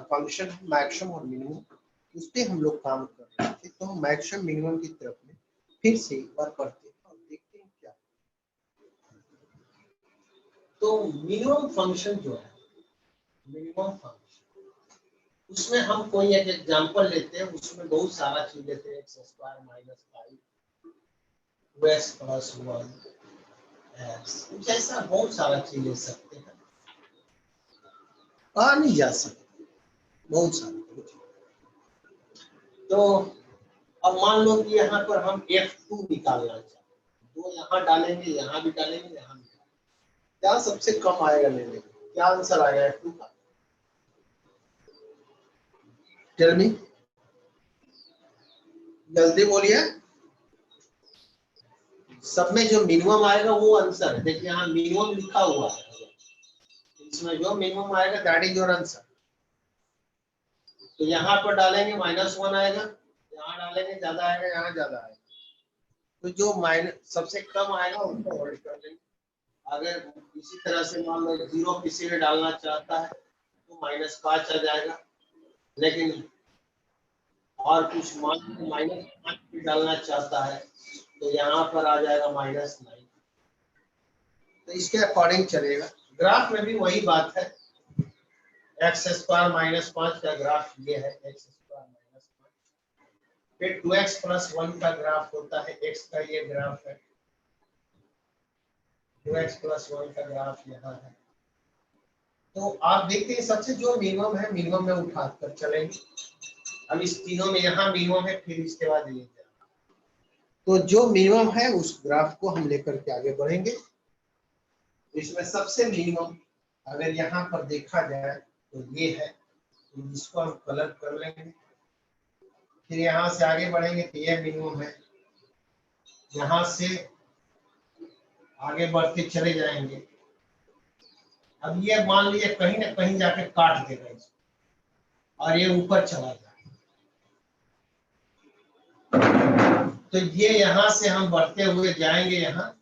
Function maximum और minimum, उस पर हम लोग काम कर रहे थे। तो हम मैक्सिमम मिनिमम की तरफ में फिर से एक बार पढ़ते हैं और देखते हैं क्या। तो मिनिमम फंक्शन जो है, मिनिमम फंक्शन, उसमें हम कोई एक एग्जांपल लेते हैं, उसमें बहुत सारा चीज लेते हैं, x² - 5 2x + 1 x, जैसा बहुत सारा चीज ले सकते हैं, नहीं जा सकते बहुत सारा। तो अब मान लो कि यहाँ पर हम f2 निकालना चाहते हैं, दो यहाँ डालेंगे, यहाँ भी डालेंगे, यहाँ भी डालेंगे, क्या सबसे कम आएगा लेने में, क्या आंसर आएगा f2 का? टेल मी, जल्दी बोलिए। सब में जो मिनिमम आएगा वो आंसर है। देखिए यहाँ मिनिमम लिखा हुआ है, इसमें जो मिनिमम आएगा दैट इज योर आंसर। तो यहाँ पर डालेंगे -1 आएगा, यहाँ डालेंगे ज्यादा आएगा, यहाँ ज्यादा आएगा। तो जो माइनस सबसे कम आएगा उसको होल्ड कर लेंगे। अगर इसी तरह से मान लो 0 किसी ने डालना चाहता है तो -5 आ जाएगा, लेकिन और कुछ मान लो -5 भी डालना चाहता है तो यहाँ पर आ जाएगा -9। तो इसके अकॉर्डिंग चलेगा। ग्राफ में भी वही बात है, x² - 5 का ग्राफ ये है, x² - 5। फिर 2x + 1 का ग्राफ होता है, x का ये ग्राफ है, 2x + 1 का ग्राफ यहाँ है। तो आप देखते हैं सबसे जो मिनिमम है, मिनिमम में उठाकर चलेंगे। अब इस तीनों में यहाँ मिनिमम है, फिर इसके बाद ये, तो जो मिनिमम है उस ग्राफ को हम लेकर के आगे बढ़ेंगे। इसमें सबसे मिनिमम अगर यहाँ पर देखा जाए तो ये है, तो इसको हम कलर कर लेंगे। फिर यहाँ से आगे बढ़ेंगे तो ये मिनिमम है, यहाँ से आगे बढ़ते चले जाएंगे। अब ये मान लीजिए कहीं ना कहीं जाके काट देगा इसको और ये ऊपर चला जाए, तो ये यहाँ से हम बढ़ते हुए जाएंगे यहाँ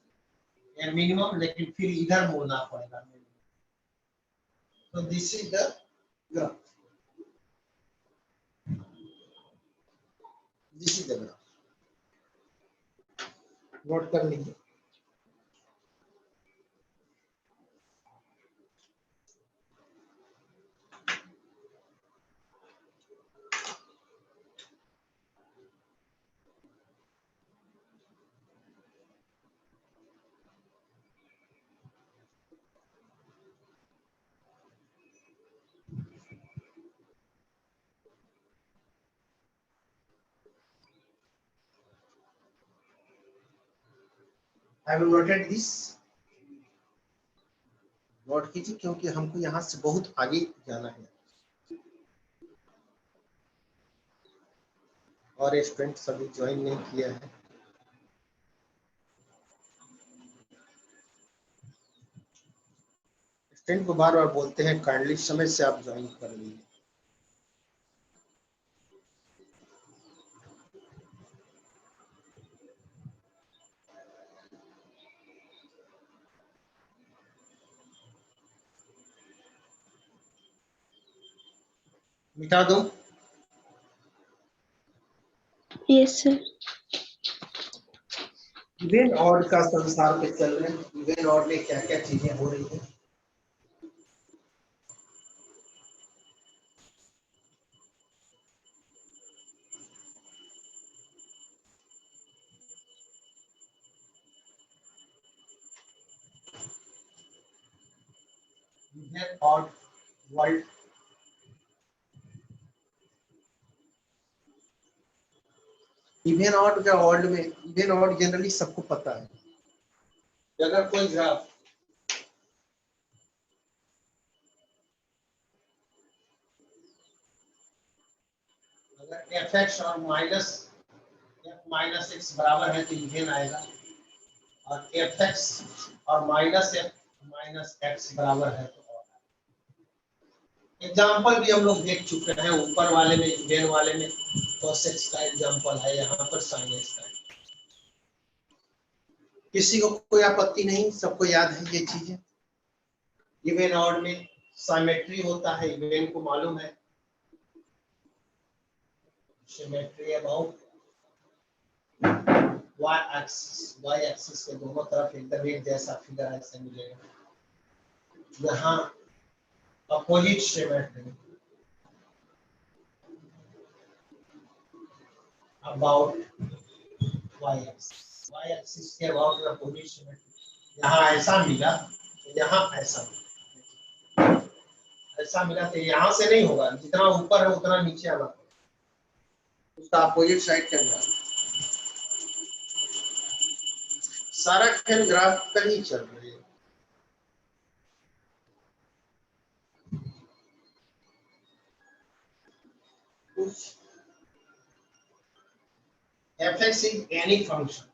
मिनिमम, लेकिन फिर इधर मुड़ना पड़ेगा। तो this is the graph, this is the graph, note कर लीजिए। Have you noted this? Note कीजिए, क्योंकि हमको यहाँ से बहुत आगे जाना है और स्टूडेंट सभी ज्वाइन नहीं किया है। स्टूडेंट को बार बार बोलते हैं काइंडली समय से आप ज्वाइन कर लीजिए। मिटा दो। Yes sir. इवेन ऑड का संसार पे चल रहे हैं, इवेन ऑड में क्या क्या चीजें हो रही है। Even odd world, even odd का वर्ल्ड में, इवेन ऑड जनरली सबको पता है। अगर कोई ग्राफ अगर fx और -x बराबर है तो इवेन आएगा, और fx और -x बराबर है तो ऑड। एग्जाम्पल भी हम लोग देख चुके हैं, ऊपर वाले में इवेन वाले में cos x का एग्जाम्पल है, यहाँ पर sin x का। किसी को कोई आपत्ति नहीं, सबको याद है ये चीजें। इवेन ऑड में सिमेट्री होता है, इवेन को मालूम है, सिमेट्री अबाउट y एक्सिस के दोनों तरफ एकदम एक जैसा फिगर ऐसे मिलेगा। यहाँ opposite symmetry about y axis के अबाउट अपोजिट सिमेट्री, यहाँ ऐसा मिला तो यहाँ ऐसा मिला तो यहाँ से नहीं होगा, जितना ऊपर है उतना नीचे आना, उसका अपोजिट साइड के अंदर। सारा खेल ग्राफ का ही चल रही है। fx is any function,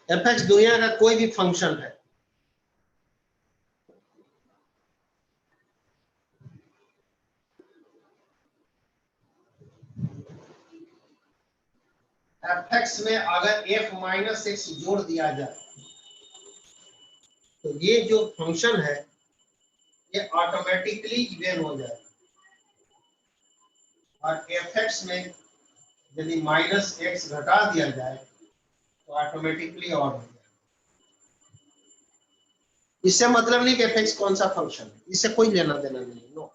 fx दुनिया का कोई भी फंक्शन है, fx में अगर f माइनस एक्स जोड़ दिया जाए तो ये जो फंक्शन है ये ऑटोमेटिकली इवन हो जाएगा, और fx में यदि माइनस एक्स घटा दिया जाए तो ऑटोमेटिकली ऑड हो जाएगा। इससे मतलब नहीं कि fx कौन सा फंक्शन है, इससे कोई लेना देना नहीं। नो,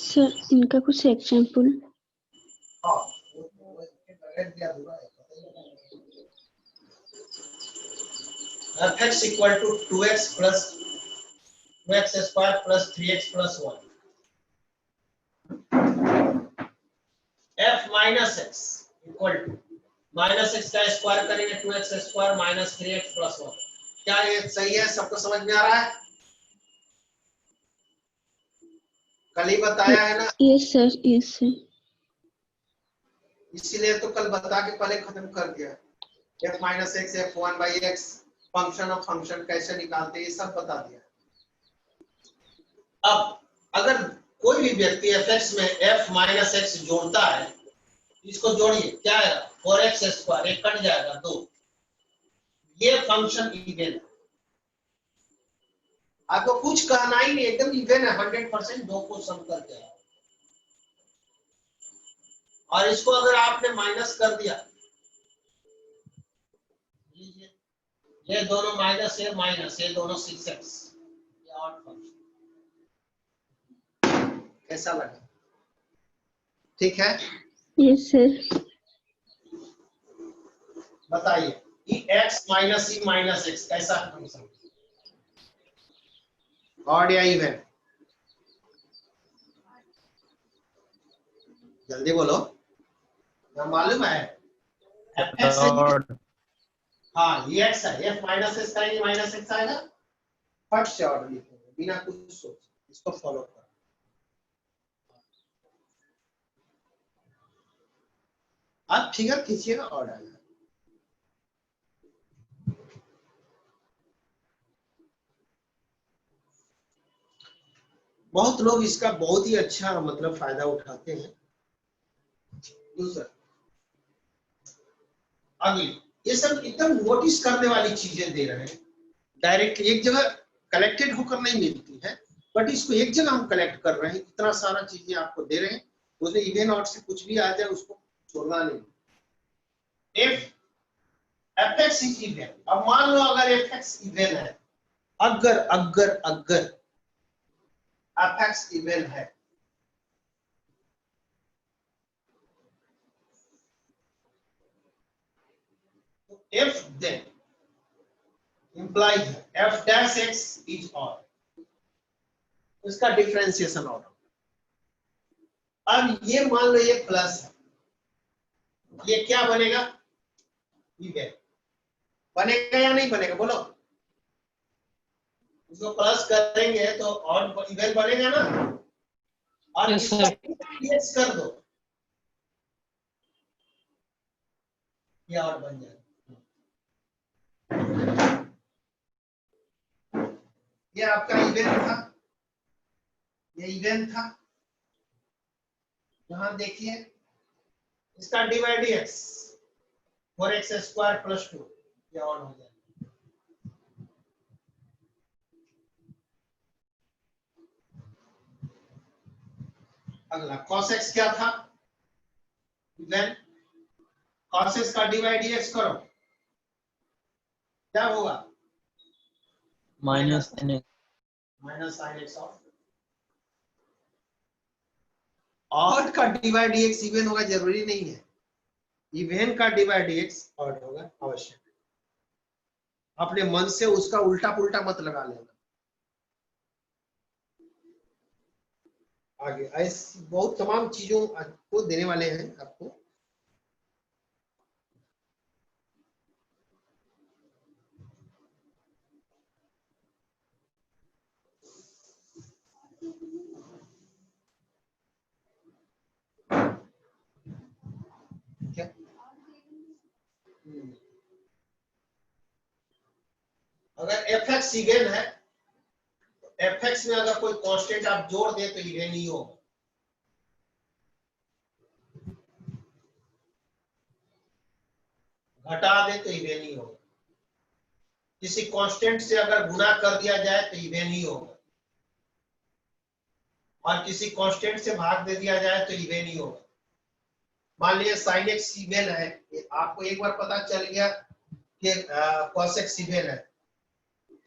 सर इनका कुछ एग्जाम्पल। हाँ fx equal to 2x plus 2x square plus 3x plus 1, f minus x equal to minus x का स्क्वायर करेंगे 2x square minus 3x plus 1। क्या ये सही है? सबको समझ में आ रहा है? कल ही बताया है ना? Yes sir, yes sir. इसीलिए तो कल बता के पहले खत्म कर दिया। f minus x f1 by x, function of function कैसे निकालते हैं ये सब बता दिया। अब अगर कोई भी व्यक्ति fx में f माइनस एक्स जोड़ता है, इसको जोड़िए, क्या है 4x स्क्वायर, एक कट जाएगा 2, ये फंक्शन इवन है। आपको कुछ कहना ही नहीं, एकदम इवन है 100%, 2 को सम करके। और इसको अगर आपने माइनस कर दिया, ये दोनों माइनस है माइनस, ये दोनों 6x, ये ऑड फंक्शन। कैसा लगा? ठीक है? Yes sir. बताइए, ई x minus E minus x कैसा फंक्शन? ऑड या इवन? जल्दी बोलो, ना मालूम है? ऑड। हाँ ये x है, f माइनस एक्स का ये माइनस एक्स आएगा, फट से ऑर्डर लिखेंगे बिना कुछ सोचे, इसको फॉलो करो। आप फिगर खींचिएगा और आएगा। बहुत लोग इसका बहुत ही अच्छा मतलब फायदा उठाते हैं। दूसरा, अगली, ये सब एकदम नोटिस करने वाली चीजें दे रहे हैं, डायरेक्ट एक जगह कलेक्टेड होकर नहीं मिलती है, बट इसको एक जगह हम कलेक्ट कर रहे हैं, इतना सारा चीजें आपको दे रहे हैं, उसमें इवन ऑड से कुछ भी आ जाए उसको छोड़ना नहीं। If fx is even, अब मान लो अगर fx इवन है, अगर अगर अगर fx इवन है, तो if then implies f dash x is odd, इसका डिफरेंशिएशन ऑर्डर। अब ये मान लो ये प्लस है, ये क्या बनेगा? इवन बनेगा या नहीं बनेगा? बोलो, इसको प्लस करेंगे तो ऑड इवन बनेगा ना, और Yes, इसका sir. इंडेक्स कर दो, ये ऑड बन जाएगा। ये आपका इवेंट था, ये इवेंट था। यहां देखिए इसका divide x 4x square plus 2 ये ऑन हो जाएगा। अगला cos x क्या था, देन cos x का डिवाइड x करो, क्या होगा minus sin x। Minus sin x odd का डिवाइड x इवन होगा जरूरी नहीं है, इवन का डिवाइड x ऑड होगा अवश्य। अपने मन से उसका उल्टा पुल्टा मत लगा लेना। आगे ऐसी बहुत तमाम चीजों को देने वाले हैं आपको। क्या अगर fx इवन है, fx में अगर कोई कांस्टेंट आप जोड़ दे तो इवन ही होगा। घटा दे तो इवन ही होगा। किसी कांस्टेंट से अगर गुणा कर दिया जाए तो इवन ही होगा, और किसी कांस्टेंट से भाग दे दिया जाए तो इवन ही होगा। मान लीजिए sin x इवन है, आपको एक बार पता चल गया कि cos x इवन है,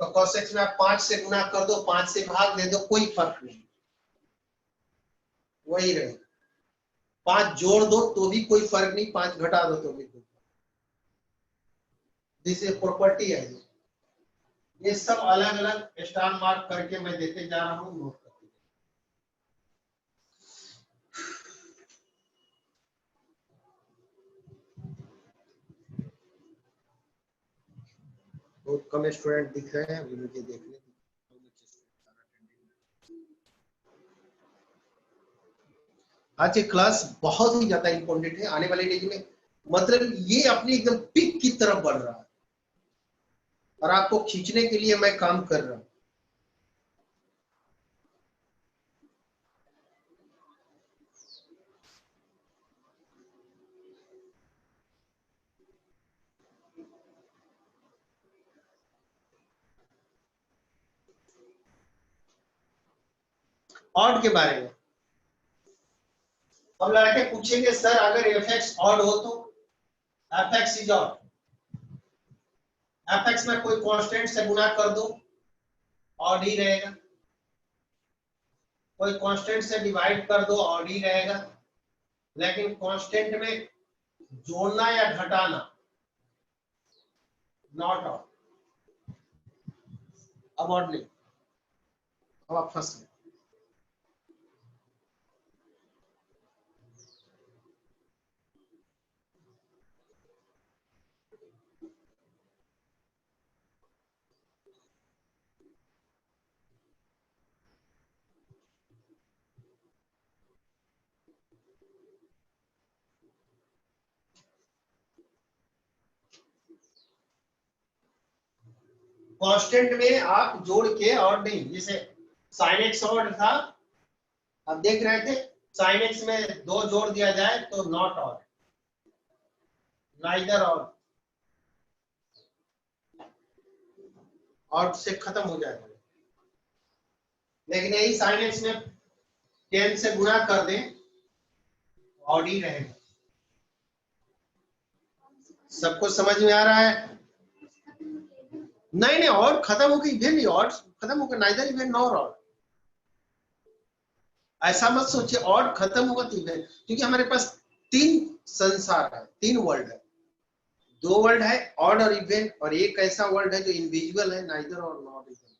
तो cos x में आप 5 से गुणा कर दो, 5 से भाग दे दो, कोई फर्क नहीं, वही रहेगा। 5 जोड़ दो तो भी कोई फर्क नहीं, 5 घटा दो तो भी कोई फर्क। दिस इज प्रॉपर्टी है। ये सब अलग अलग स्टार मार्क करके मैं देते जा रहा हूँ, नोट करते। बहुत कम स्टूडेंट दिख रहे हैं अभी मुझे देखने। आज की क्लास बहुत ही ज्यादा इंपॉर्टेंट है आने वाले डेज में, मतलब ये अपनी एकदम पीक की तरफ बढ़ रहा है और आपको खींचने के लिए मैं काम कर रहा हूं। ऑड के बारे में अब लड़के पूछेंगे सर अगर fx ऑड हो तो fx इज ऑड, fx में कोई कांस्टेंट से गुणा कर दो ऑड ही रहेगा, कोई कांस्टेंट से डिवाइड कर दो ऑड ही रहेगा, लेकिन कांस्टेंट में जोड़ना या घटाना नॉट ऑड। अब ऑड नहीं, अब आप फंस गए। कांस्टेंट में आप जोड़ के ऑड नहीं, जैसे sin x ऑड था, आप देख रहे थे sin x में 2 जोड़ दिया जाए तो not odd, neither odd, odd से खत्म हो जाएगा। लेकिन यही sin x में 10 से गुणा कर दें ऑड ही रहेगा। सबको समझ में आ रहा है? नहीं ऑड खत्म हो गई, इवन नहीं, ऑड खत्म हो गया, नाइदर इवन नॉर ऑड। ऐसा मत सोचिए ऑड खत्म होगा तो इवन, क्योंकि हमारे पास 3 संसार है, 3 वर्ल्ड है। 2 वर्ल्ड है ऑड और इवन, और एक ऐसा वर्ल्ड है जो इनविजिबल है, नाइदर और नॉट इवन।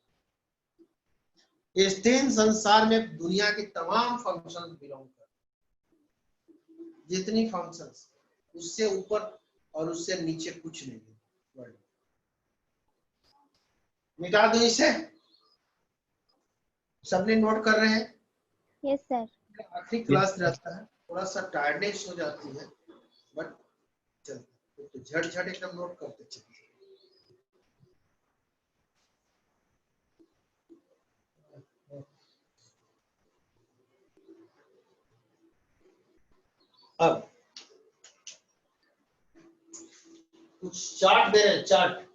इस 3 संसार में दुनिया के तमाम फंक्शंस बिलोंग करते हैं, जितनी फंक्शंस, उससे ऊपर और उससे नीचे कुछ नहीं है वर्ल्ड। मिटा दो इसे, सबने नोट कर रहे हैं? Yes sir. आखिरी क्लास रहता है, थोड़ा सा टायर्डनेस हो जाती है, बट चलता तो झट झट एकदम नोट करते चलिए। अब कुछ चार्ट दे रहे हैं, चार्ट,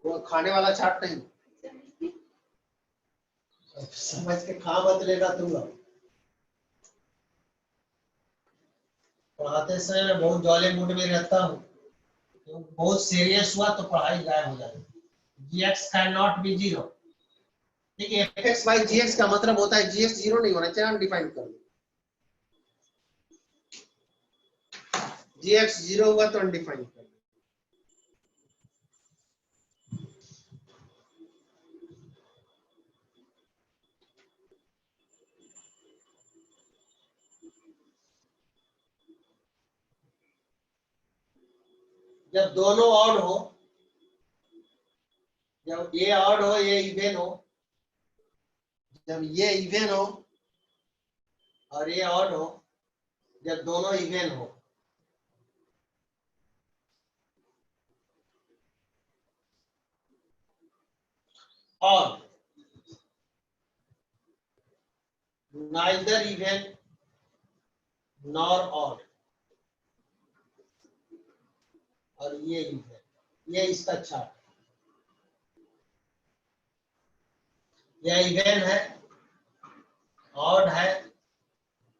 वो खाने वाला चार्ट नहीं, अब समझ के खा मत लेगा तुम लोग। पढ़ाते समय मैं बहुत जॉली मूड में रहता हूँ, तो बहुत सीरियस हुआ तो पढ़ाई गायब हो जाएगी। gx can not be zero, ठीक है। fx बाई gx का मतलब होता है gx जीरो नहीं होना चाहिए, हम डिफाइन कर लो। gx जीरो होगा तो अनडिफाइंड कर लो। जब दोनों ऑड हो, जब ये ऑड हो ये इवन हो, जब ये इवन हो और ये ऑड हो, जब दोनों इवन हो, और नाइदर इवन नॉर ऑड, और ये इवन, ये इसका चार्ट, ये इवन है, ऑड है,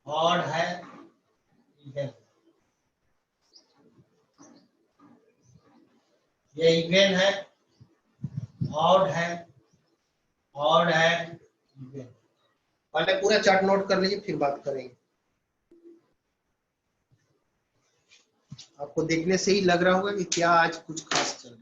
ऑड है, इवन, ये इवन है, ऑड है, ऑड है, इवन। पहले पूरा चार्ट नोट कर लीजिए, फिर बात करेंगे। आपको देखने से ही लग रहा होगा कि क्या आज कुछ खास चल रहा है।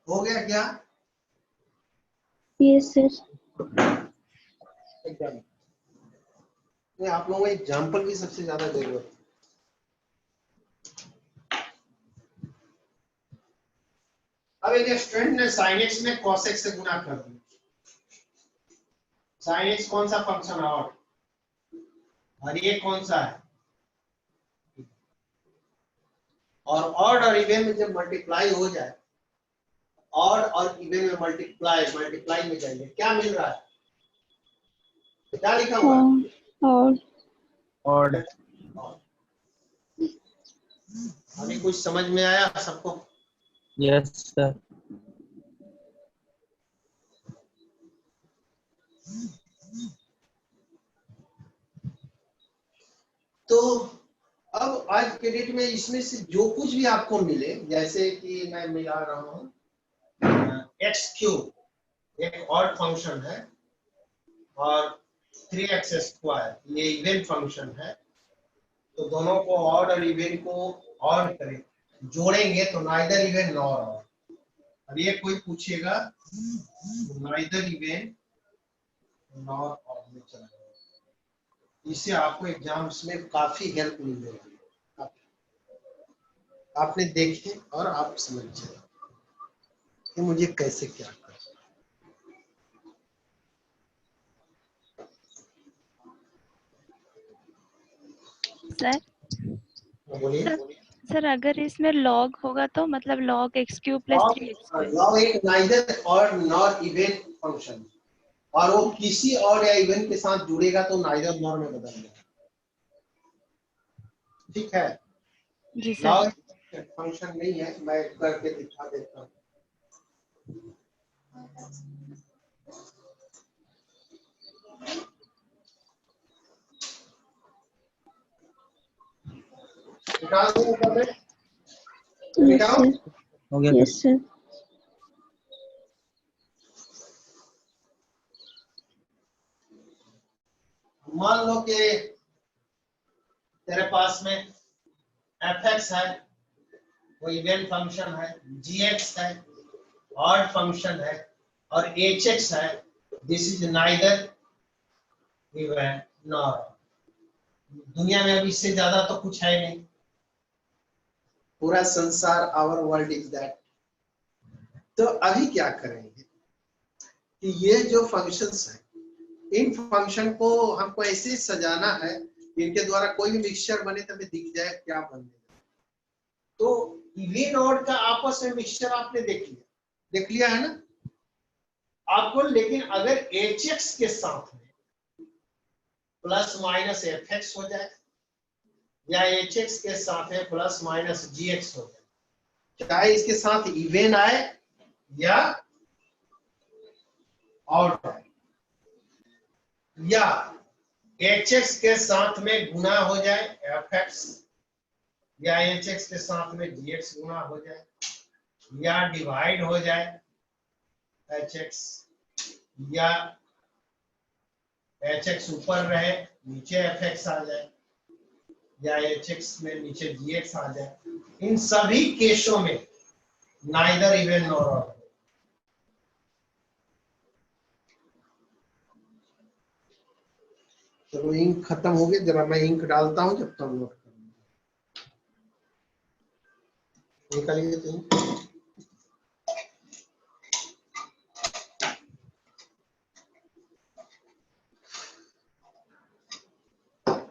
हो गया क्या? Yes sir. एकदम। आप लोगों को एग्जाम्पल की सबसे ज्यादा जरूरत है। अब एक स्टूडेंट ने sin x में cos x से गुना कर दिया। sin x कौन सा फंक्शन है? और ये कौन सा है? और ऑड और इवन में जब मल्टीप्लाई हो जाए, ऑड और इवन में मल्टीप्लाई में जाएंगे, क्या मिल रहा है? क्या लिखा हुआ है? और अभी कुछ समझ में आया सबको? Yes sir. तो अब आज के डेट में इसमें से जो कुछ भी आपको मिले, जैसे कि मैं मिला रहा हूँ एक्स क्यूब एक ऑड फंक्शन है और 3x स्क्वायर ये इवन फंक्शन है, तो दोनों को ऑड और इवन को ऑड करें, जोड़ेंगे तो नाइदर इवन नॉर ऑड। अब ये कोई पूछेगा नाइदर इवन नॉर ऑड में चला जाएगा, इससे आपको एग्जाम्स में काफी हेल्प मिलेगी। आपने देखे और आप समझ जाए कि मुझे कैसे क्या करना। सर बोलिए। सर सर अगर इसमें लॉग होगा तो मतलब log x cube plus 3x²। Log एक नाइदर और नॉर इवन फंक्शन, और वो किसी और या इवन के साथ जुड़ेगा तो नाइदर नॉर में बदल जाएगा। ठीक है, जी सर। लॉग फंक्शन नहीं है, मैं करके दिखा देता हूँ। निकाल दो ऊपर में, Yes, निकाल। sir. हो गया Yes, सर। sir. मान लो कि तेरे पास में fx है, वो इवन फंक्शन है, gx है, ऑड फंक्शन है, और hx है, this is neither even nor. दुनिया में अब इससे ज्यादा तो कुछ है नहीं, पूरा संसार, आवर वर्ल्ड इज दैट। तो अभी क्या करेंगे कि ये जो फंक्शंस हैं, इन फंक्शन को हमको ऐसे सजाना है कि इनके द्वारा कोई भी मिक्सचर बने तो हमें दिख जाए क्या बनने। तो इवन ऑड का आपस में मिक्सचर आपने देख लिया है ना आपको। लेकिन अगर hx के साथ में प्लस माइनस fx हो जाए, या hx के साथ में प्लस माइनस gx हो जाए, चाहे इसके साथ इवन आए या ऑड आए, या hx के साथ में गुना हो जाए fx, या hx के साथ में gx गुना हो जाए, या डिवाइड हो जाए hx, या hx ऊपर रहे नीचे fx आ जाए, या hx में नीचे gx आ जाए, इन सभी केसों में नाइदर इवन नॉर ऑड। चलो इंक खत्म हो गया, जरा मैं इंक डालता हूं जब तक नोट निकालिए तो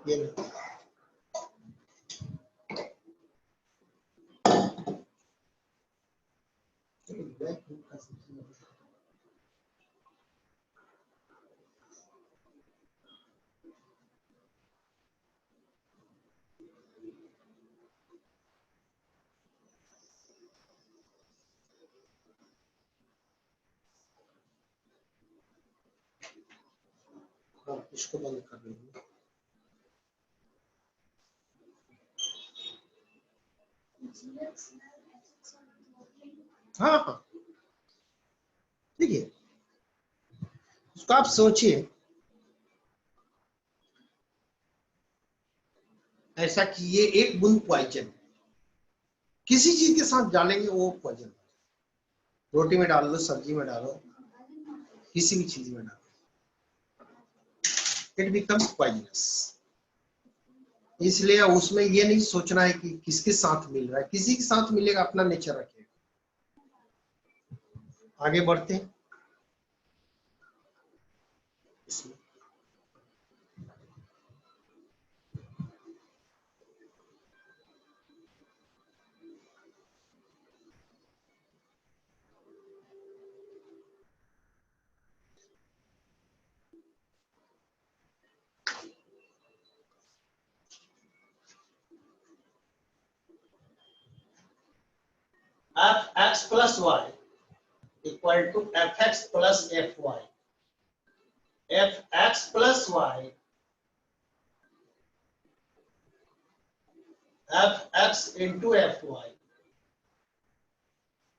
ये इसको बंद कर देंगे। हाँ हाँ देखिए, उसको आप सोचिए ऐसा कि ये एक बूंद पॉइजन किसी चीज के साथ डालेंगे वो पॉइजन, रोटी में डाल लो, सब्जी में डालो, किसी भी चीज में डालो, इट बिकम्स पॉइजनस। इसलिए उसमें ये नहीं सोचना है कि किसके साथ मिल रहा है, किसी के साथ मिलेगा अपना नेचर रखिएगा। आगे बढ़ते हैं इसमें। fx plus y equal to fx plus fy, fx plus y fx into fy,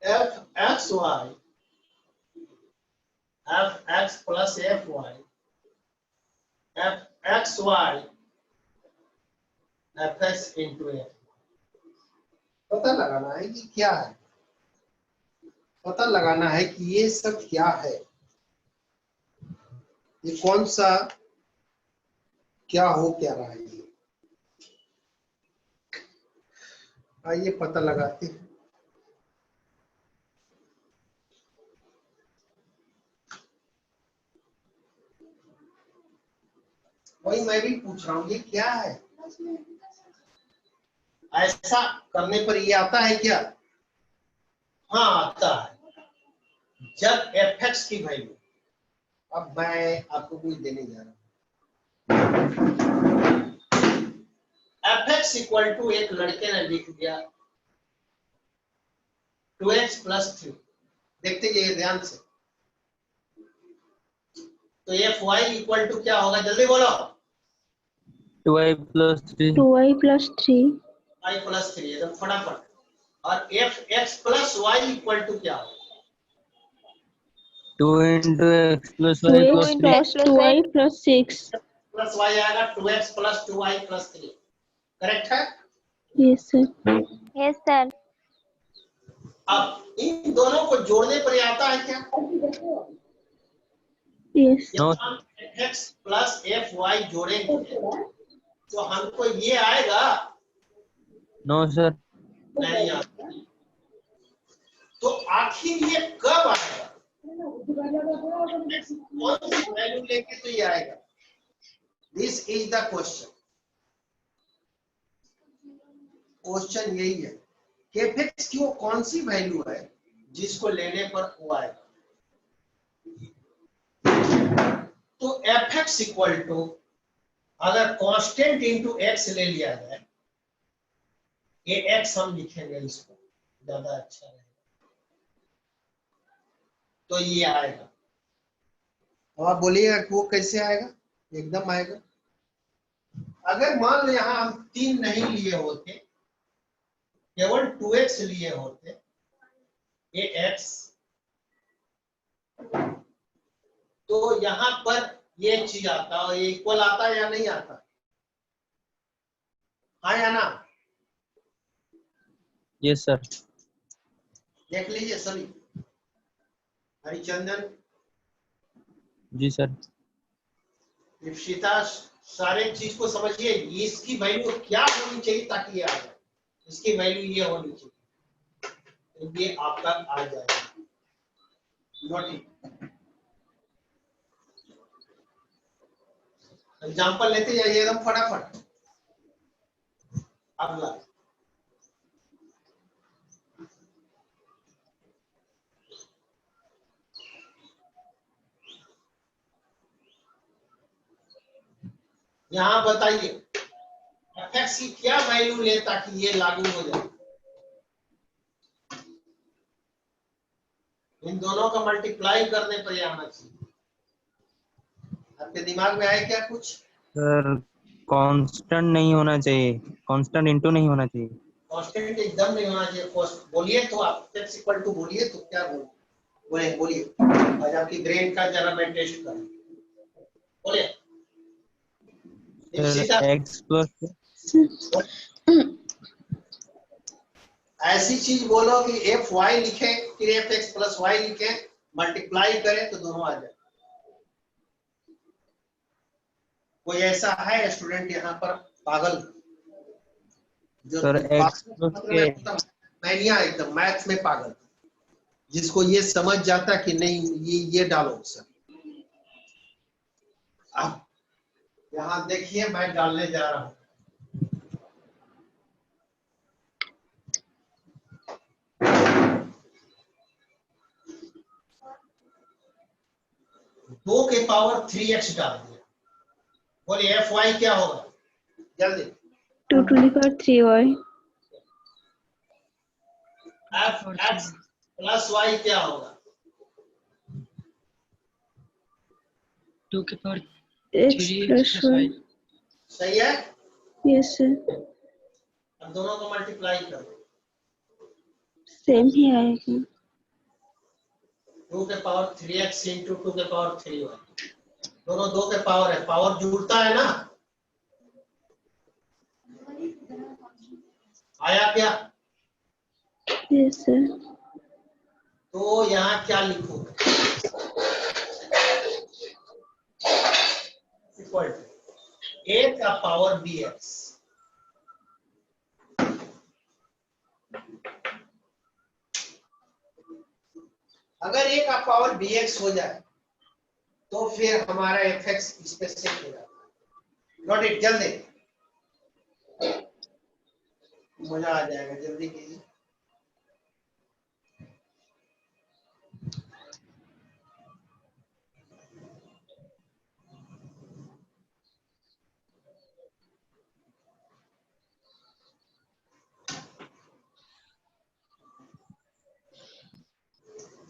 fxy fx plus fy, fxy fx into f। पता लगाना है कि क्या है, पता लगाना है कि ये सब क्या है, ये कौन सा क्या हो क्या रहा है। ये आइए पता लगाते हैं। वही मैं भी पूछ रहा हूँ ये क्या है। ऐसा करने पर ये आता है क्या? हाँ आता है। जब fx की वैल्यू, अब मैं आपको कुछ देने जा रहा हूं। fx इक्वल टू, एक लड़के ने लिख दिया 2x प्लस 3। देखते जाइए ध्यान से। तो fy इक्वल टू क्या होगा, जल्दी बोलो। 2y plus 3. 2y plus 3. y plus 3, एकदम फटाफट। और fx plus y equal to क्या होगा? 2 into x plus y 2x plus 3. plus 2y plus 6. Plus y आएगा 2x plus 2y plus 3। Correct है? Yes, sir. Yes sir. अब इन दोनों को जोड़ने पर ये आता है क्या? Yes. No. जब हम fx प्लस fy जोड़ेंगे तो हमको ये आएगा, No, sir. नहीं आता। तो आखिर ये कब आएगा? कौन सी वैल्यू लेके तो ये आएगा? This is the question. Question यही है कि fx की वो कौन सी वैल्यू है जिसको लेने पर वो आएगा। तो fx इक्वल टू, अगर कांस्टेंट इंटू x ले लिया जाए, ये x हम लिखेंगे, इसको ज्यादा अच्छा रहेगा। तो ये आएगा। अब आप बोलिएगा कि वो कैसे आएगा? एकदम आएगा। अगर मान लो यहां हम 3 नहीं लिए होते, केवल 2x लिए होते, ये x, तो यहां पर ये चीज आता और ये इक्वल आता या नहीं आता? हाँ या ना? Yes, sir. देख लीजिए सभी। हरिचंदन, जी सर. दीक्षिता, सारे चीज को समझिए। इसकी वैल्यू क्या होनी चाहिए ताकि ये आ जाए? इसकी वैल्यू ये होनी चाहिए, तो ये आपका आ जाएगा। नोटिस एग्जाम्पल लेते जाइए एकदम फटाफट। अगला, यहां बताइए fx की क्या वैल्यू ले ताकि ये लागू हो जाए। इन दोनों का मल्टीप्लाई करने पर ये आना चाहिए। आपके दिमाग में आए क्या कुछ? सर कांस्टेंट नहीं होना चाहिए, कांस्टेंट इंटू नहीं होना चाहिए. कांस्टेंट एकदम नहीं होना चाहिए। बोलिए तो आप x इक्वल टू बोलिए तो क्या बोले बोलिए। आज आपकी ब्रेन का जरा मैं टेस्ट करूं। बोलिए। सर x plus ऐसी चीज बोलो कि fy लिखे फिर fx प्लस y लिखे, मल्टीप्लाई करें तो दोनों आ जाए। कोई ऐसा है स्टूडेंट यहाँ पर पागल जो sir x plus k. Mania, एकदम मैथ्स में पागल, जिसको ये समझ जाता कि नहीं ये डालो सर। अब यहाँ देखिए मैं डालने जा रहा हूं। दो के पावर 3x डाल दिया। बोलिए fy क्या होगा जल्दी? 2 to the power 3y. fx plus y क्या होगा? 2 के power X 3x plus plus y. y. सही है? Yes, sir. अब दोनों को मल्टीप्लाई करो। Same ही आएगा. 2 के पावर 3x इंटू 2 के पावर 3y, दोनों 2 के पावर है, पावर जुड़ता है ना? आया क्या? Yes, sir. तो यहाँ क्या लिखोगे? इक्वल टू a का पावर bx। अगर a का पावर bx हो जाए तो फिर हमारा fx इस पे सेट हो जाता है। नोट इट जल्दी। मजा आ जाएगा, जल्दी कीजिए।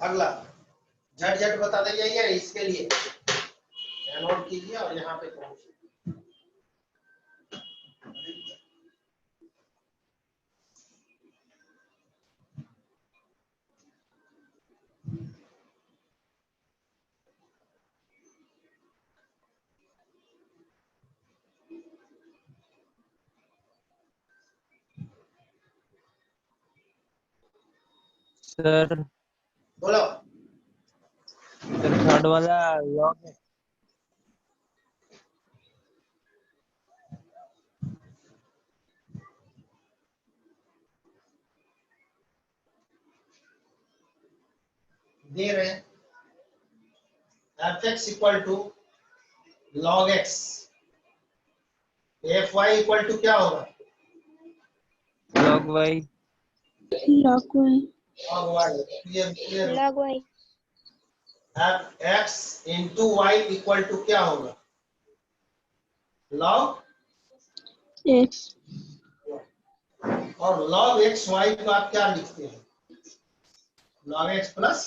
अगला झट झट बता दे जाइए, इसके लिए नोट कीजिए और यहाँ पे पहुंचिए। सर बोलो। सर थर्ड वाला लॉग दे रहे हैं f x equal to log x, f Y equal to क्या होगा? Log y log y log y. Clear clear. Log y. F x into y equal to क्या होगा? लॉग एक्स और log x y को आप क्या लिखते हैं? लॉग एक्स प्लस,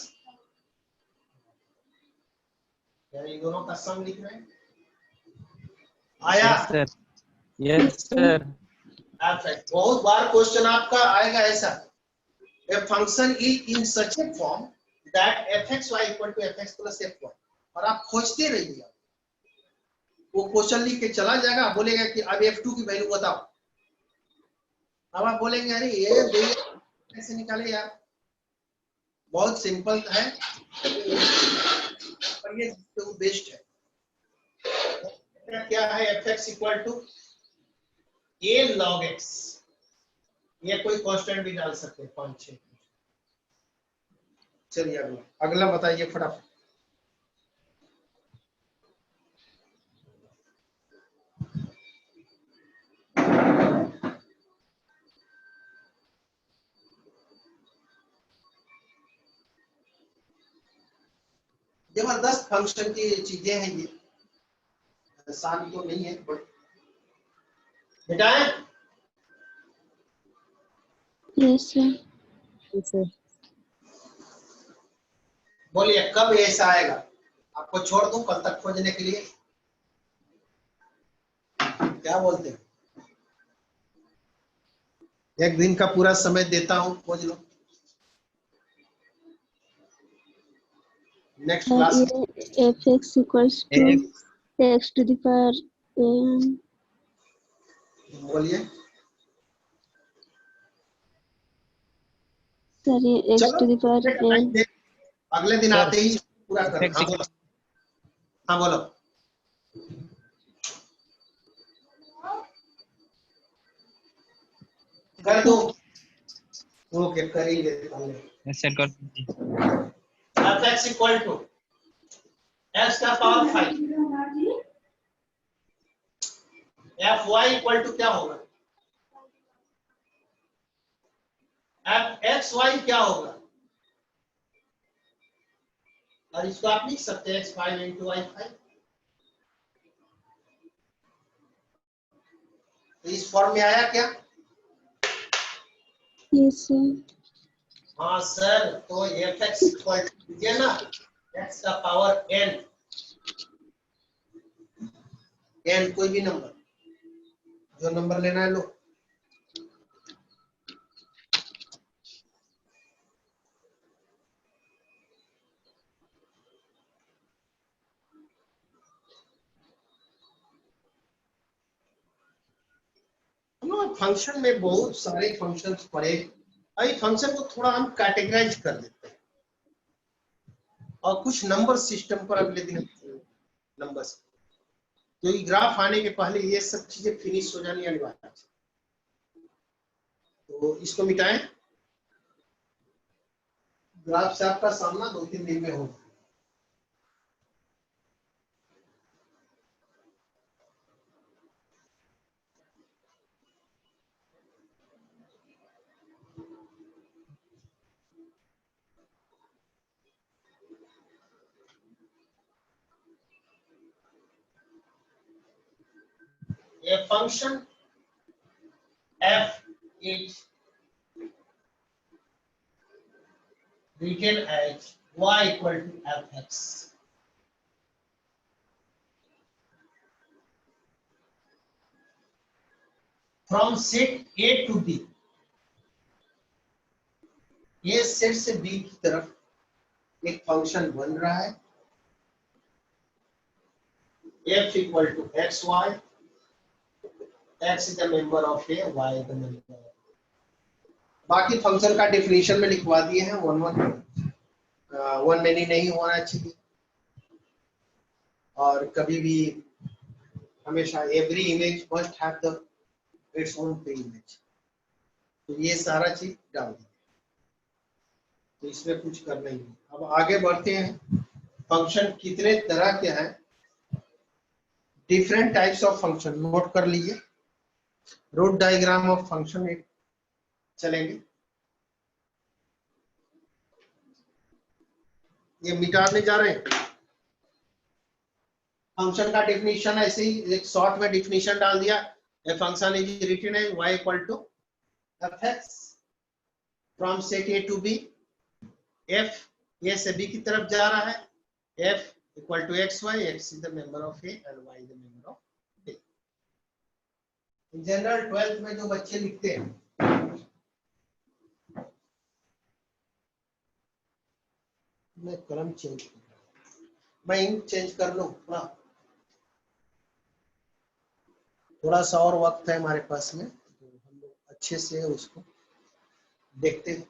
यानी दोनों का सम लिख रहे हैं। आया? Yes sir yes sir perfect. बहुत बार क्वेश्चन आपका आएगा ऐसा, a function is in such a form that fxy equal to fx plus fy, और आप खोजते रहिए। वो क्वेश्चन लिख के चला जाएगा, बोलेगा कि अब f2 की वैल्यू बताओ। अब आप बोलेंगे अरे ये भैया कैसे निकाले यार, बहुत सिंपल है पर ये तो बेस्ट है। क्या है fx equal to a log x, ये कोई कांस्टेंट भी डाल सकते हैं 5 6। चलिए अगला अगला बताइए फटाफट। जबरदस्त फंक्शन की चीजें हैं ये, आसान तो नहीं है बट मिटाएं। Yes sir. बोलिए कब ऐसा आएगा? आपको छोड़ दूं कल तक खोजने के लिए, क्या बोलते हैं? एक दिन का पूरा समय देता हूं, खोज लो नेक्स्ट क्लास में। ये f x equals to x to the power n. बोलिए। सर ये एक्स चलो टू द पावर एन। अगले दिन सर आते ही पूरा कर। fx हाँ बोलो, हाँ बोलो। कर दो। ओके करेंगे पहले। यस सर कर दीजिए। F x equal to X का power 5, F Y equal to क्या होगा? एफ एक्स वाई क्या होगा? और इसको आप लिख सकते हैं x5 इंटू y5। तो इस फॉर्म में आया क्या? Yes sir. हाँ सर, तो एफ एक्स इक्वल टू लीजिए ना x का पावर n, n कोई भी नंबर, जो नंबर लेना है लो। फंक्शन में बहुत सारे फंक्शंस पड़े, अभी फंक्शन को थोड़ा हम कैटेगराइज कर देते हैं और कुछ नंबर सिस्टम पर अगले दिन नंबर, तो ये ग्राफ आने के पहले ये सब चीजें फिनिश हो जानी अनिवार्य है। तो इसको मिटाएं, ग्राफ से आपका सामना 2-3 दिन में होगा। A function f is written as y equal to fx. From set A to B, ये सेट से B की तरफ एक फंक्शन बन रहा है f equal to xy, x is the member of A, y is the member of A. बाकी function का डेफिनेशन में लिखवा दिए हैं, वन मेनी नहीं होना चाहिए और कभी भी हमेशा every image must have the its own pre image, तो ये सारा चीज डाल दिया, तो इसमें कुछ करना ही नहीं। अब आगे बढ़ते हैं, फंक्शन कितने तरह के हैं, different types of function note कर लीजिए। रूट डायग्राम ऑफ फंक्शन एक चलेंगे, ये मिटाने जा रहे हैं। फंक्शन का डेफिनेशन ऐसे ही एक शॉर्ट में डेफिनेशन डाल दिया, a function is written as y equal to fx from set A to B, f A से B की तरफ जा रहा है, f equal to xy, x is the member of A and y is the member of B। In general 12th में जो बच्चे लिखते हैं, मैं कलम चेंज कर रहा हूं, मैं इंक चेंज कर लूं, थोड़ा सा और वक्त है हमारे पास में, तो हम लोग अच्छे से उसको देखते हैं।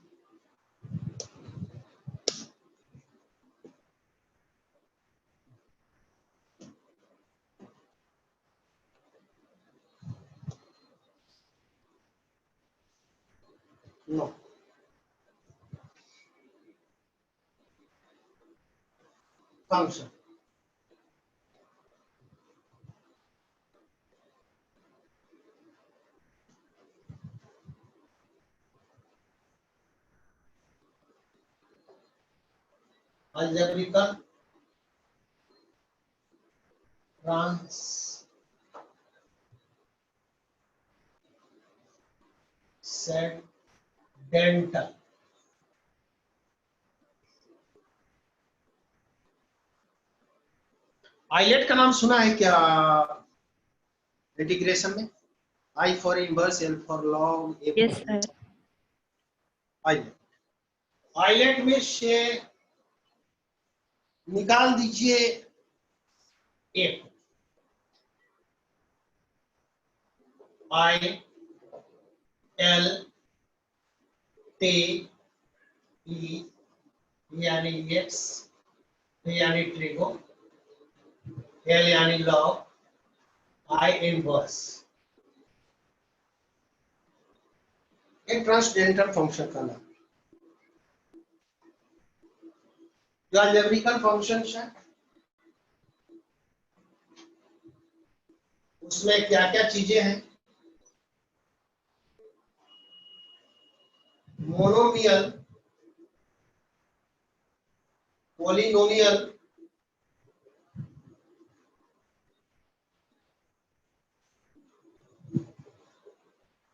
No function algebraical transcendental ILATE का नाम सुना है क्या इंटीग्रेशन में? I for inverse, L for log, A yes sir. ILATE, ILATE में से निकाल दीजिए एक I L T E यानी x यानी ट्रिगो, L यानी लॉग, I इनवर्स, एक ट्रांसडेंटल फंक्शन का नाम। जो अलजेब्रिकल फंक्शंस है उसमें क्या क्या चीजें हैं, monomial, polynomial,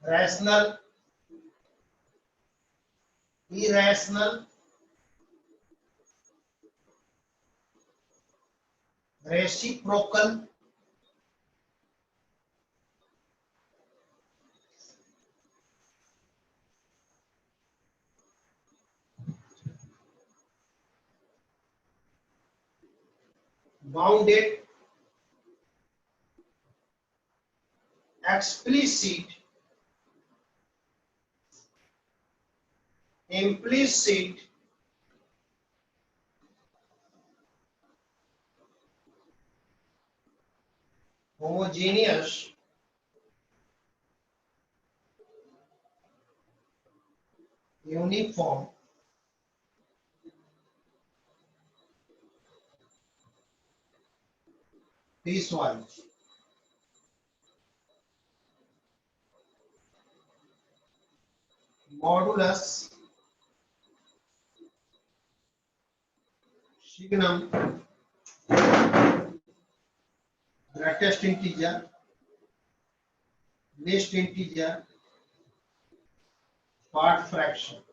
rational, irrational, reciprocal, bounded, explicit, implicit, homogeneous, uniform, piecewise, modulus, signum, greatest integer, next integer, part fraction.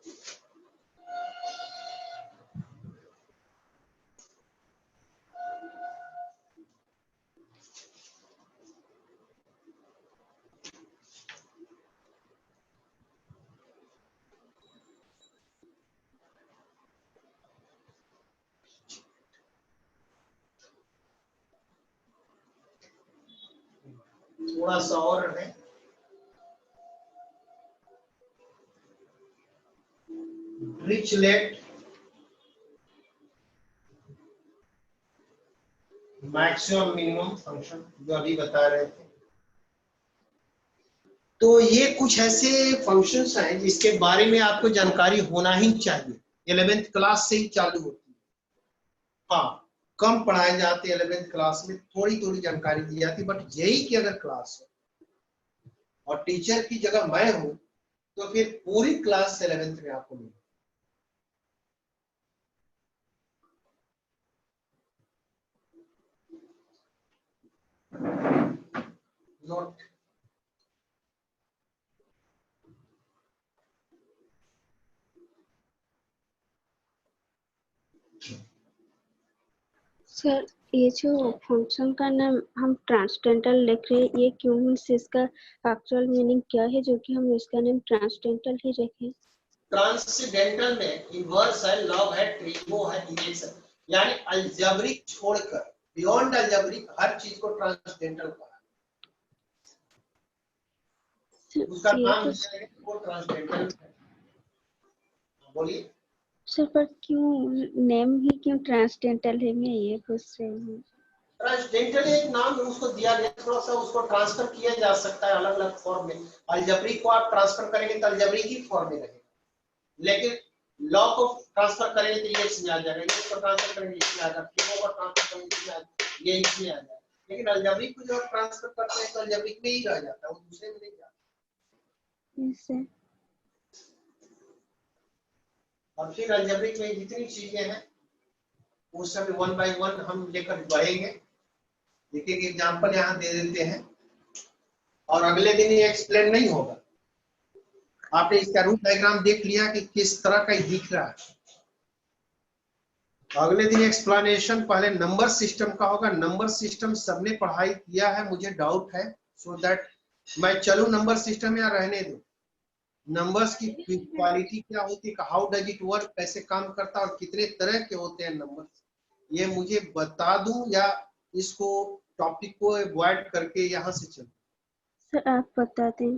थोड़ा सा और है, डिरिचलेट मैक्सिमम मिनिमम फंक्शन जो अभी बता रहे थे। तो ये कुछ ऐसे फंक्शंस हैं जिसके बारे में आपको जानकारी होना ही चाहिए। 11th क्लास से ही चालू होती है। हाँ, कम पढ़ाए जाते 11th क्लास में, थोड़ी थोड़ी जानकारी दी जाती, बट जेई की अगर क्लास है और टीचर की जगह मैं हूं तो फिर पूरी क्लास 11th में आपको मिलेगी। नोट सर, ये जो फंक्शन का नाम हम ट्रांसडेंटल लिख रहे हैं, ये क्यों, मीन्स इसका एक्चुअल मीनिंग क्या है जो कि हम इसका नाम ट्रांसडेंटल ही रखें? ट्रांसडेंटल में इनवर्स है, लॉग है, ट्रिगो है, इंडेक्स है, यानी अलजेब्रिक छोड़कर बियॉन्ड अलजेब्रिक हर चीज को ट्रांसडेंटल कहा। उसका ये नाम तो दिया है वो ट्रांसडेंटल है। बोलिए सर, पर क्यों नेम ही क्यों ट्रांसडेंटल है, मैं ये पूछ रही हूँ। ट्रांसडेंटल एक नाम उसको दिया गया, थोड़ा सा उसको ट्रांसफर किया जा सकता है अलग अलग फॉर्म में। अलजेब्रिक को आप ट्रांसफर करेंगे तो अलजेब्रिक ही फॉर्म में रहेगा, लेकिन लॉ को ट्रांसफर करेंगे तो ये इसमें आ जाएगा, इसको ट्रांसफर करेंगे इसमें आ जाएगा, ट्रिगो को ट्रांसफर करेंगे इसमें आ जाएगा, ये इसमें आ जाएगा। लेकिन अलजेब्रिक को जब आप ट्रांसफर करते हैं तो अलजेब्रिक में ही रह जाता है, वो दूसरे में नहीं जाता। ऐसे और फिर अलजेब्रिक में जितनी चीजें हैं वो सब 1 बाय 1 हम लेकर बढ़ेंगे। एक एक एग्जांपल यहाँ दे देते हैं और अगले दिन ये एक्सप्लेन नहीं होगा। आपने इसका रूट डायग्राम देख लिया कि किस तरह का दिख रहा है। अगले दिन एक्सप्लेनेशन पहले नंबर सिस्टम का होगा। नंबर सिस्टम सबने पढ़ाई किया है, मुझे डाउट है, सो दैट मैं चलू नंबर सिस्टम या रहने दूं। नंबर्स की क्वालिटी क्या होती है, हाउ डज इट वर्क, कैसे काम करता है और कितने तरह के होते हैं नंबर्स, ये मुझे बता दूं या इसको टॉपिक को अवॉइड करके यहाँ से चलूं? सर, आप बता दें।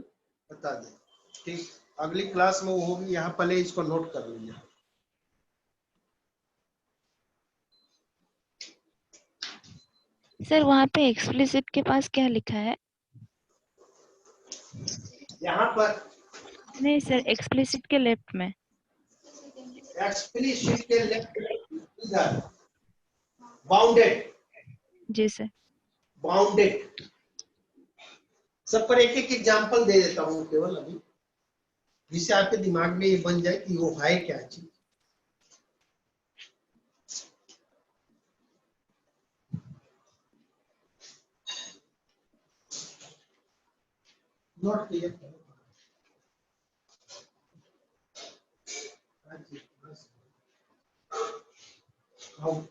बता दें, ठीक। अगली क्लास में वो होगी, यहाँ पहले इसको नोट कर लीजिए। सर वहाँ पे एक्सप्लिसिट के पास क्या लिखा है? यहाँ पर नहीं सर, एक्सप्लिसिट के लेफ्ट में। एक्सप्लिसिट के लेफ्ट इधर बाउंडेड, जी सर। बाउंडेड सब पर एक एक एग्जांपल दे देता हूँ केवल अभी, जिससे आपके दिमाग में ये बन जाए कि वो है क्या चीज। नोट क्लियर हाउ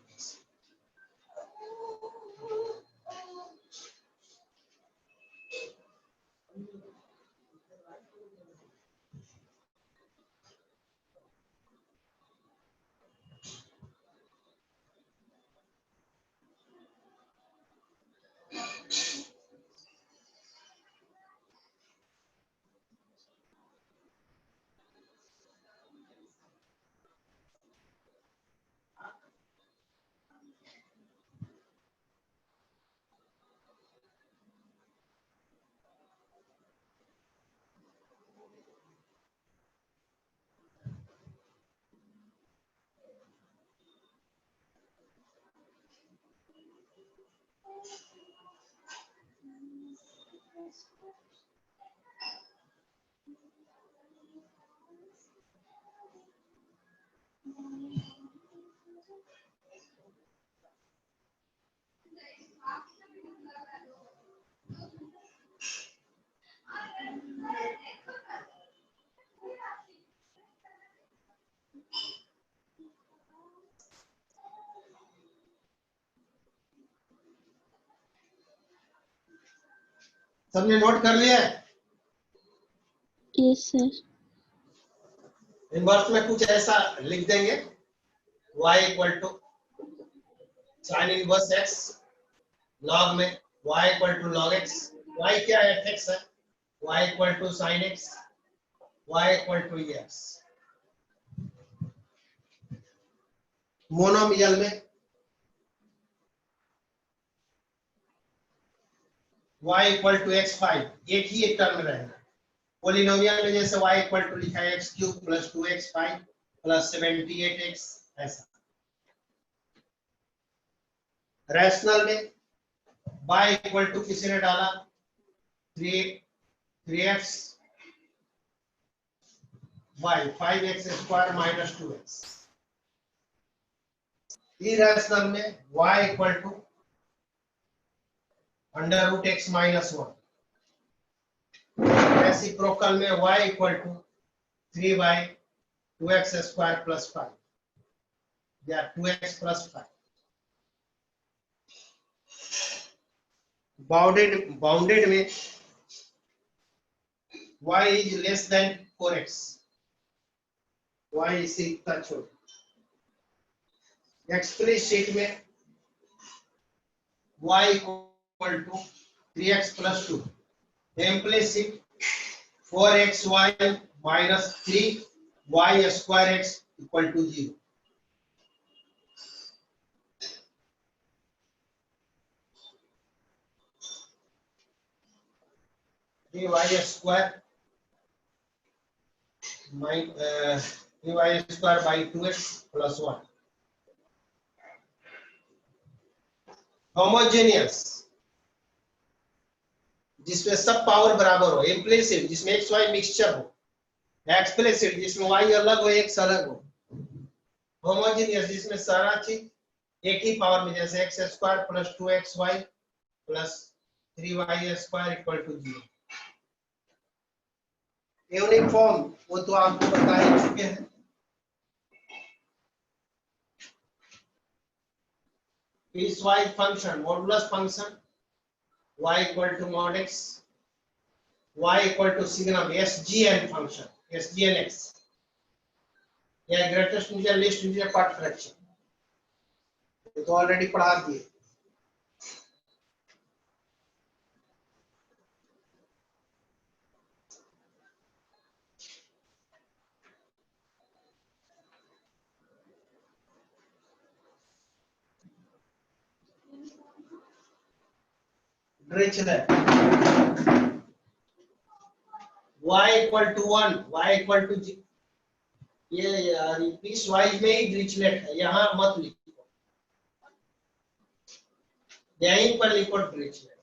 सबने नोट कर लिया है? Yes sir. इनवर्स में कुछ ऐसा लिख देंगे, y equal to sine inverse x, log में y equal to log x, y क्या है? fx है, y equal to sine x, y equal to x। Monomial में y इक्वल टू x5, एक ही एक टर्म रहेगा। पोलिनोमियल में जैसे y इक्वल टू लिखा है x³ plus 2x5 plus 78x, ऐसा। रैशनल में y इक्वल टू किसी ने डाला 3x y 5x square minus 2x। Irrational में y equal to under root x minus 1। Reciprocal में y equal to 3y 2x square plus 5 या 2x plus 5। Bounded में y is less than 4x, y इसे इतना छोड़। Explicit में y equal to 3x plus 2, implicit 4xy minus 3y square x equal to 0। y square 3y square by 2x plus 1। Homogeneous जिसमें सब power बराबर हो, implicit जिसमें x y मिक्सचर हो, एक्सप्लिसिट जिसमें y अलग हो x अलग हो, होमोजेनियस जिसमें सारा चीज एक ही पावर में, जैसे x square plus 2xy plus 3y square equal to 0। Uniform वो तो आपको बता ही चुके हैं। Piecewise function, modulus function y equal to mod x, y equal to signum SGN function, SGNX या greatest integer least integer part fraction, ये तो ऑलरेडी पढ़ा दिए। Dirichlet y equal to 1, y equal to ये पीस वाइज में ही Dirichlet है, यहाँ मत लिखो, यहीं पर लिखो डिरिचलेट।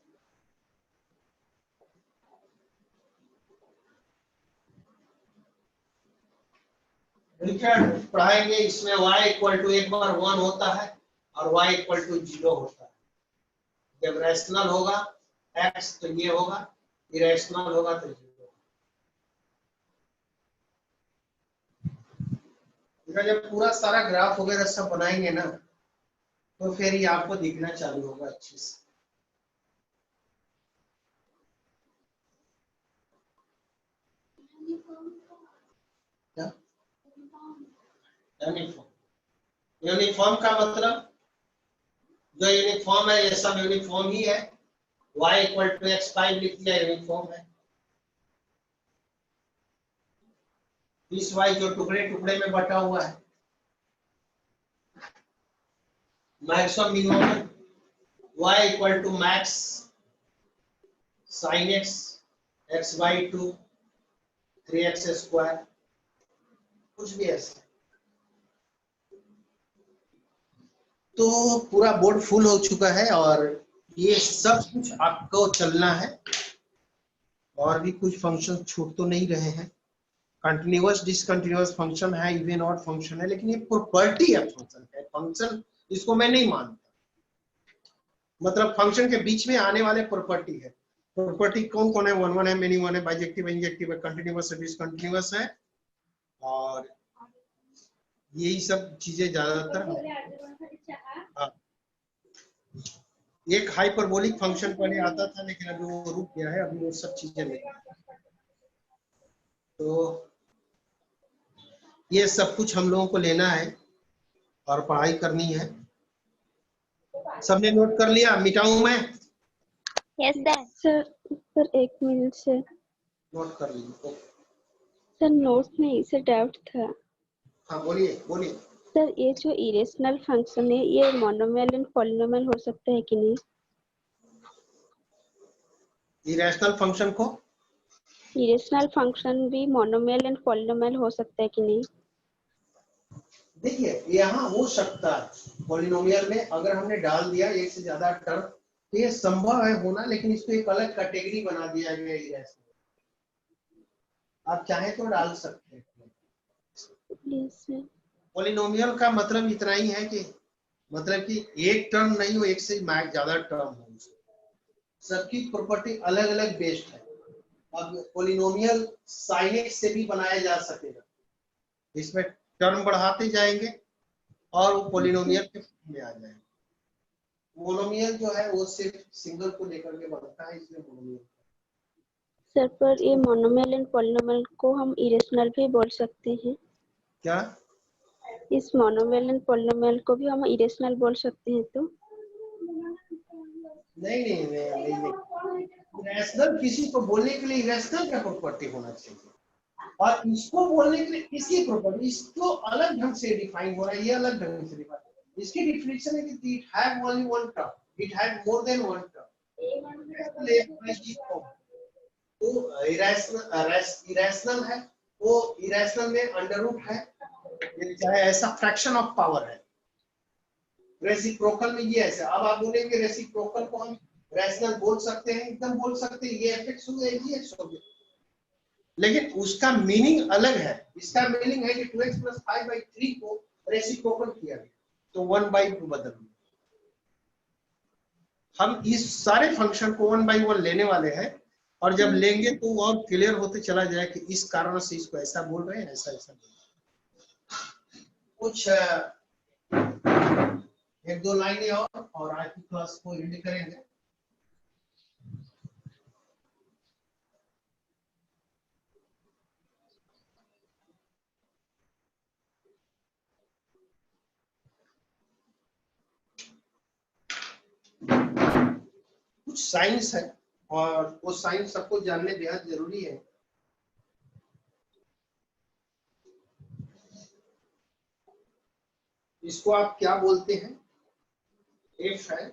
डिरिचलेट पढ़ाएंगे, इसमें y इक्वल टू एक बार 1 होता है और y इक्वल टू 0 होता है। जब रैशनल होगा x तो ये होगा, इरेशनल होगा तो 0। जब पूरा सारा ग्राफ वगैरह सब बनाएंगे ना, तो फिर ये आपको दिखना चालू होगा अच्छे से। क्या यूनिफॉर्म? यूनिफॉर्म का मतलब जो यूनिफॉर्म है ये सब यूनिफॉर्म ही है। y इक्वल टू x5 लिख दिया, यूनिफॉर्म है। पीस वाइज जो टुकड़े टुकड़े में बटा हुआ है, maximum minimum y equal to max sine x x by 2 3x square, कुछ भी ऐसा। तो पूरा बोर्ड फुल हो चुका है और ये सब कुछ आपको चलना है, और भी कुछ फंक्शन छूट तो नहीं रहे हैं। कंटिन्यूअस डिसकंटिन्यूअस फंक्शन है, इवन ऑड फंक्शन है, लेकिन ये प्रॉपर्टी है फंक्शन है। फंक्शन इसको मैं नहीं मानता, मतलब फंक्शन के बीच में आने वाले प्रॉपर्टी है। प्रॉपर्टी कौन कौन है? 1 1 है, मेनी 1 है, बाइजेक्टिव इंजेक्टिव है, कंटिन्यूअस है, डिसकंटिन्यूअस है, और यही सब चीजें ज्यादातर। हाँ, एक हाइपरबोलिक फंक्शन पहले आता था, लेकिन अभी वो रुक गया है, अभी वो सब चीजें नहीं। तो ये सब कुछ हम लोगों को लेना है और पढ़ाई करनी है। सबने नोट कर लिया? मिटाऊं मैं? यस सर 1 मिनट से नोट कर लीजिए। सर नोट नहीं सर डाउट था। हाँ बोलिए बोलिए। सर ये जो इरेशनल फंक्शन है ये मोनोमियल एंड पॉलिनोमियल हो सकता है कि नहीं? इरेशनल फंक्शन को इरेशनल फंक्शन भी मोनोमियल एंड पॉलिनोमियल हो सकता है कि नहीं? देखिए यहाँ हो सकता है पॉलिनोमियल में, अगर हमने डाल दिया एक से ज्यादा टर्म तो ये संभव है होना, लेकिन इसको एक अलग कैटेगरी बना दिया गया इरेशनल। आप चाहे तो डाल सकते हैं। Yes sir. पॉलिनोमियल का मतलब इतना ही है कि मतलब कि एक टर्म नहीं हो, एक से ज्यादा टर्म हो, सबकी प्रॉपर्टी अलग अलग बेस्ड है। अब पॉलिनोमियल sin x से भी बनाया जा सकेगा, इसमें टर्म बढ़ाते जाएंगे और वो पॉलिनोमियल के फॉर्म में आ जाएगा। मोनोमियल जो है वो सिर्फ सिंगल को लेकर के बनता है, इसलिए मोनोमियल। सर पर ये मोनोमियल एंड पॉलिनोमियल को हम इरेशनल भी बोल सकते हैं? क्या? इस मोनोमियल एंड पॉलिनोमियल को भी हम इरेशनल बोल सकते हैं तो? नहीं। इरेशनल किसी को बोलने के लिए इरेशनल का प्रॉपर्टी होना चाहिए, और इसको बोलने के लिए इसकी प्रॉपर्टी, इसको अलग ढंग से डिफाइन हो रहा है, ये अलग ढंग से डिफाइन। इसकी डिफिनेशन है कि it have only one term, it have more than one term. तो इरेशनल है, वो इरेशनल में अंडर रूट है, चाहे ऐसा फ्रैक्शन ऑफ पावर है। रेसिप्रोकल में ये ऐसे, अब आप बोलेंगे रेसिप्रोकल को हम रैशनल बोल सकते हैं, एकदम बोल सकते हैं, ये fx हो गया, ये x हो गया, लेकिन उसका मीनिंग अलग है। इसका मीनिंग है कि 2x + 5/3 को रेसिप्रोकल किया गया तो 1/2 बदल गया। हम इस सारे फंक्शन को 1/1 लेने वाले हैं, और जब लेंगे तो और क्लियर होते चला जाए कि इस कारण से इसको ऐसा बोल रहे हैं, ऐसा ऐसा बोल रहे हैं। कुछ 1-2 लाइनें और आज की क्लास को एंड करेंगे। कुछ साइंस है और वो साइंस सबको जानने बेहद जरूरी है। इसको आप क्या बोलते हैं? एफ है,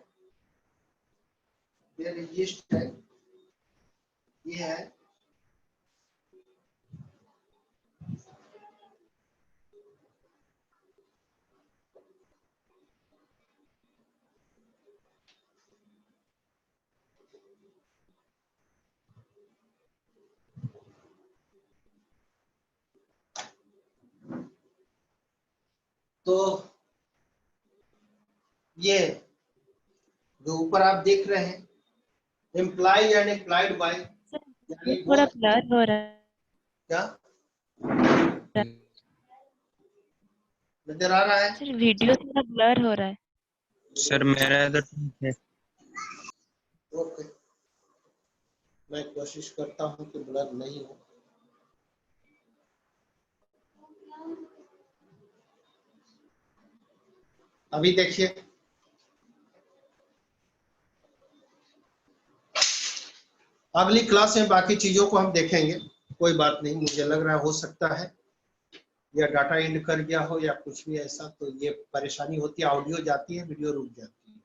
ये रजिस्ट है, ये है तो ये जो ऊपर आप देख रहे हैं इम्प्लाई एंड इम्प्लाइड बाय, ये थोड़ा ब्लर हो रहा है। क्या नजर आ रहा है? सर वीडियो थोड़ा ब्लर हो रहा है। सर मेरा तो ठीक है। ओके, मैं कोशिश करता हूं कि ब्लर नहीं हो। अभी देखिए, अगली क्लास में बाकी चीजों को हम देखेंगे, कोई बात नहीं। मुझे लग रहा है हो सकता है या डाटा एंड कर गया हो या कुछ भी ऐसा, तो ये परेशानी होती है, ऑडियो जाती है, वीडियो रुक जाती है।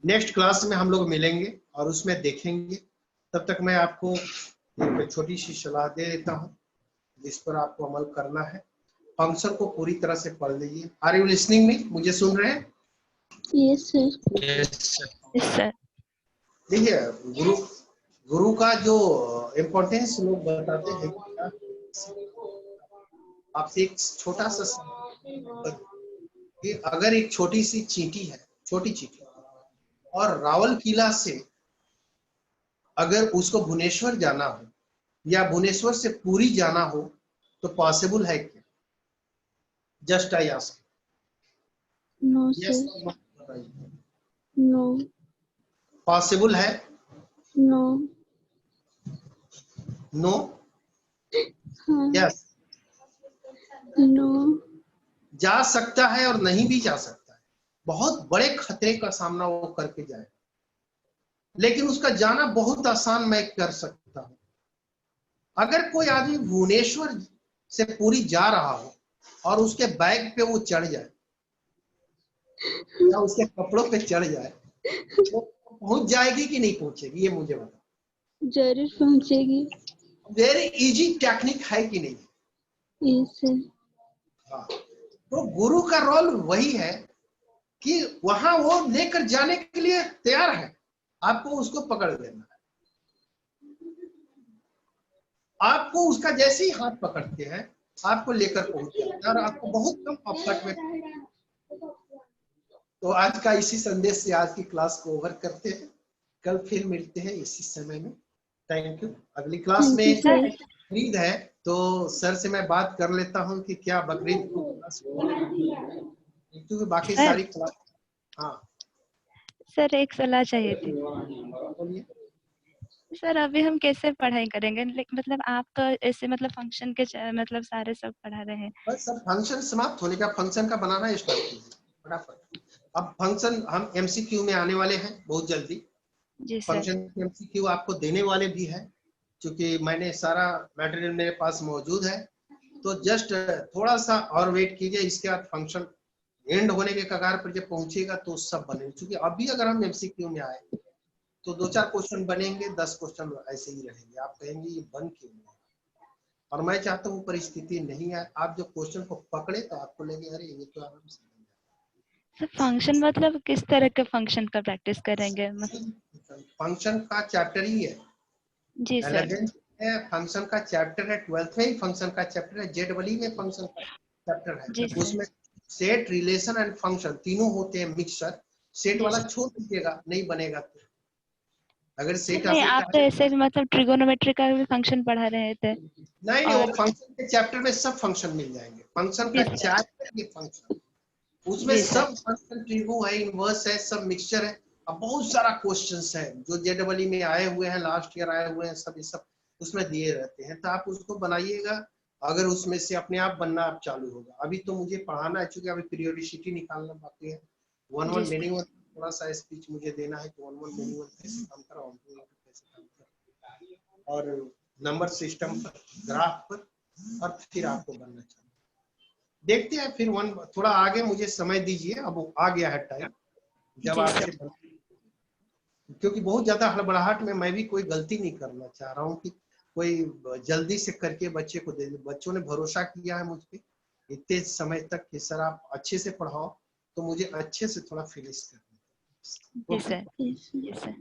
नेक्स्ट क्लास में हम लोग मिलेंगे और उसमें देखेंगे। तब तक मैं आपको एक छोटी सी सलाह दे देता हूँ जिस पर आपको अमल करना है। फंक्शन को पूरी तरह से पढ़ लीजिए। Are you listening me? मुझे सुन रहे हैं? Yes sir. Yes sir. देखिए, गुरु का जो इम्पोर्टेंस लोग बताते हैं, आपसे एक छोटा सा कि अगर एक छोटी सी चींटी है, छोटी चींटी, और रावल किला से अगर उसको भुवनेश्वर जाना हो या भुवनेश्वर से पुरी जाना हो तो पॉसिबल है क्या? Just I ask. No sir. No. Possible है? नो। नो? हाँ। यस। नो। जा सकता है और नहीं भी जा सकता है। बहुत बड़े खतरे का सामना वो करके जाए, लेकिन उसका जाना बहुत आसान मैं कर सकता हूं। अगर कोई आदमी भुवनेश्वर से पुरी जा रहा हो और उसके बैग पे वो चढ़ जाए या उसके कपड़ों पे चढ़ जाए, तो पहुंच जाएगी कि नहीं पहुंचेगी, ये मुझे बता। जरूर पहुंचेगी। वेरी इजी टेक्निक है कि नहीं? Yes sir. हाँ। तो गुरु का रोल वही है कि वहां वो लेकर जाने के लिए तैयार है, आपको उसको पकड़ लेना है। आपको उसका जैसे ही हाथ पकड़ते हैं आपको लेकर पहुंच जाता है और आपको बहुत कम एफर्ट में। तो आज का इसी संदेश से आज की क्लास को ओवर करते हैं। कल फिर मिलते हैं इसी समय में। Thank you. अगली क्लास थैंक यू में सर। बकरीद है, तो सर से मैं बात कर लेता हूं कि क्या बकरीद को क्लास क्योंकि बाकी सर। सारी क्लास। हाँ सर एक सलाह चाहिए थी। बोलिए। सर अभी हम कैसे पढ़ाई करेंगे, मतलब आप तो ऐसे मतलब फंक्शन के मतलब सारे सब पढ़ा रहे हैं। बस सब फंक्शन समाप्त होने का, फंक्शन का बनाना स्टार्ट कीजिए फटाफट। अब फंक्शन हम एमसीक्यू में आने वाले हैं बहुत जल्दी। जी सर। फंक्शन एमसीक्यू आपको देने वाले भी है, क्योंकि मैंने सारा मटेरियल मेरे पास मौजूद है। तो जस्ट थोड़ा सा और वेट कीजिए, इसके बाद फंक्शन एंड होने के कगार पर जब पहुंचेगा तो सब बनेगा। क्योंकि अभी अगर हम एमसीक्यू में आए तो 2-4 क्वेश्चन बनेंगे, 10 क्वेश्चन ऐसे ही रहेंगे, आप कहेंगे ये बन क्यों नहीं। और मैं चाहता हूँ परिस्थिति नहीं आए, आप जो क्वेश्चन को पकड़े तो आपको लगे अरे ये तो आराम से। सर फंक्शन मतलब किस तरह के फंक्शन का प्रैक्टिस करेंगे? फंक्शन का चैप्टर ही है। जी सर। 11th है फंक्शन का चैप्टर है, 12th में ही फंक्शन का चैप्टर है, जेडबली में फंक्शन का चैप्टर है। जी सर। उसमें सेट, रिलेशन एंड फंक्शन तीनों होते हैं मिक्सचर। सेट जी वाला सर। छोड़ दीजिएगा, नहीं बनेगा तो। अगर सेट नहीं आपको आप तो ऐसे भी मतलब ट्रिगोनोमेट्री का भी फंक्शन पढ़ा रहे थे। नहीं, वो और फंक्शन के चैप्टर में सब फंक्शन मिल जाएंगे। फंक्शन जी का सर। चैप्टर ये फंक्शन, उसमें जी सर। सब फंक्शन ट्रिगो है, इनवर्स है, सब मिक्सचर है। अब बहुत सारा क्वेश्चंस है जो जेडबली में आए हुए हैं, लास्ट ईयर आए हुए हैं, सब ये सब उसमें दिए रहते हैं। तो आप उसको बनाइएगा, अगर उसमें से अपने आप बनना आप चालू होगा। अभी तो मुझे पढ़ाना है, चूंकि अभी पीरियोडिसिटी निकालना बाकी है। वन जी वन सर। मेनी वन थोड़ा सा स्पीच मुझे देना है कि वन वन मेनी वन कैसे काम कर रहा हूँ, कैसे काम कर रहा हूँ, और नंबर सिस्टम पर, ग्राफ पर, और फिर आपको बनना चाहिए। देखते हैं फिर वन थोड़ा आगे, मुझे समय दीजिए, अब आ गया है टाइम जब जी आपसे सर। क्योंकि बहुत ज्यादा हड़बड़ाहट में मैं भी कोई गलती नहीं करना चाह रहा हूँ कि कोई जल्दी से करके बच्चे को दे दे। बच्चों ने भरोसा किया है मुझ पे इतने समय तक कि सर आप अच्छे से पढ़ाओ, तो मुझे अच्छे से थोड़ा फिनिश करना। जी सर। जी सर।